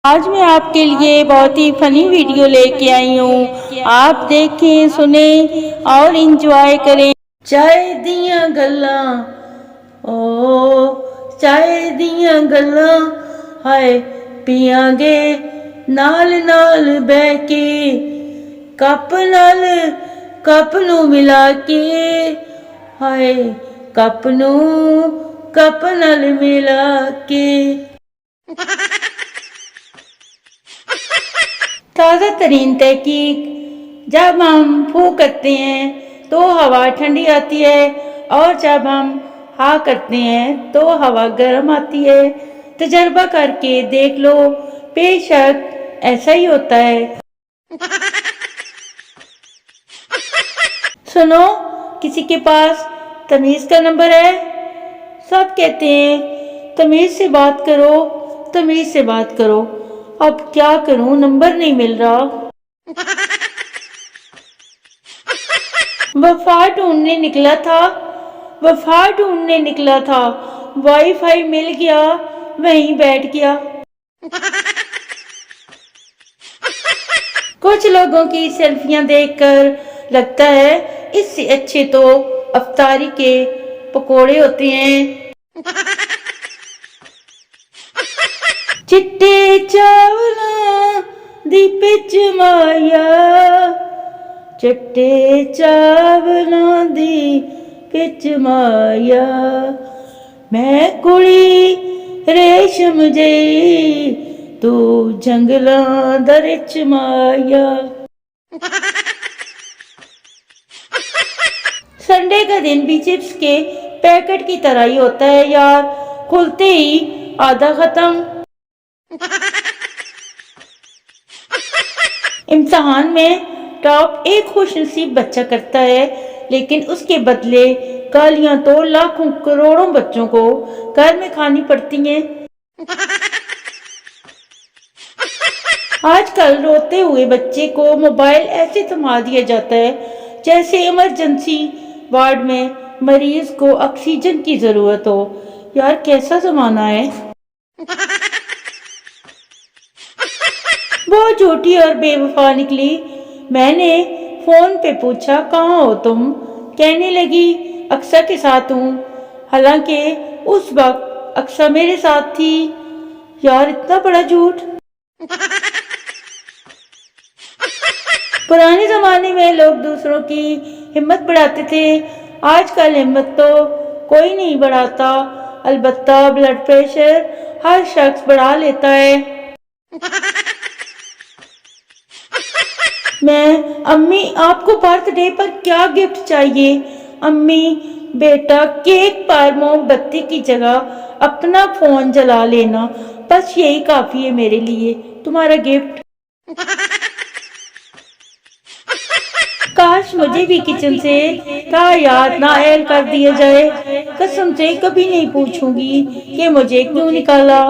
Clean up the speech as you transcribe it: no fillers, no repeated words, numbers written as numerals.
آج میں آپ کے لیے بہت ہی فنی ویڈیو لے کے آئی ہوں. آپ دیکھیں، سنیں اور انجوائے کریں. چائے دیاں گلاں، چائے دیاں گلاں ہائے پیاں گے نال نال بہ کے، کپ نال کپ نو ملا کے، ہائے کپ نو کپ نال ملا کے. تازہ ترین تحقیق: جب ہم پھو کرتے ہیں تو ہوا ٹھنڈی آتی ہے، اور جب ہم ہا کرتے ہیں تو ہوا گرم آتی ہے. تجربہ کر کے دیکھ لو، بے شک ایسا ہی ہوتا ہے. سنو، کسی کے پاس تمیز کا نمبر ہے؟ سب کہتے ہیں تمیز سے بات کرو، تمیز سے بات کرو. اب کیا کروں، نمبر نہیں مل رہا. وفا ڈھونڈنے نکلا تھا، وفا ڈھونڈنے نکلا تھا، وائی فائی مل گیا وہیں بیٹھ گیا. کچھ لوگوں کی سیلفیاں دیکھ کر لگتا ہے اس سے اچھے تو افطاری کے پکوڑے ہوتے ہیں. چٹے چاولاں دی پچ مایا، چٹے چاولاں دی پچ مایا، میں کڑی ریشم جئی تو جنگلاں دا رچ مایا. سنڈے کا دن بھی چپس کے پیکٹ کی طرح ہی ہوتا ہے یار، کھلتے ہی آدھا ختم. امتحان میں ٹاپ ایک خوش نصیب بچہ کرتا ہے، لیکن اس کے بدلے گالیاں تو لاکھوں کروڑوں بچوں کو گھر میں کھانی پڑتی ہیں. آج کل روتے ہوئے بچے کو موبائل ایسے تھما دیا جاتا ہے جیسے ایمرجنسی وارڈ میں مریض کو آکسیجن کی ضرورت ہو. یار کیسا زمانہ ہے. بہت جھوٹی اور بے وفا نکلی. میں نے فون پہ پوچھا کہاں ہو تم، کہنے لگی اقصیٰ کے ساتھ ہوں، حالانکہ اس وقت اقصیٰ میرے ساتھ تھی. یار اتنا بڑا جھوٹ. پرانے زمانے میں لوگ دوسروں کی ہمت بڑھاتے تھے، آج کل ہمت تو کوئی نہیں بڑھاتا، البتہ بلڈ پریشر ہر شخص بڑھا لیتا ہے. میں امی آپ کو برتھ ڈے پر کیا گفٹ چاہیے؟ امی بیٹا کیک پر موم بتی کی جگہ اپنا فون جلا لینا، بس یہی کافی ہے میرے لیے تمہارا گفٹ. کاش مجھے بھی کچن سے تایات نائل کر دیا جائے. قسم سے کبھی نہیں پوچھوں گی کہ مجھے کیوں نکالا.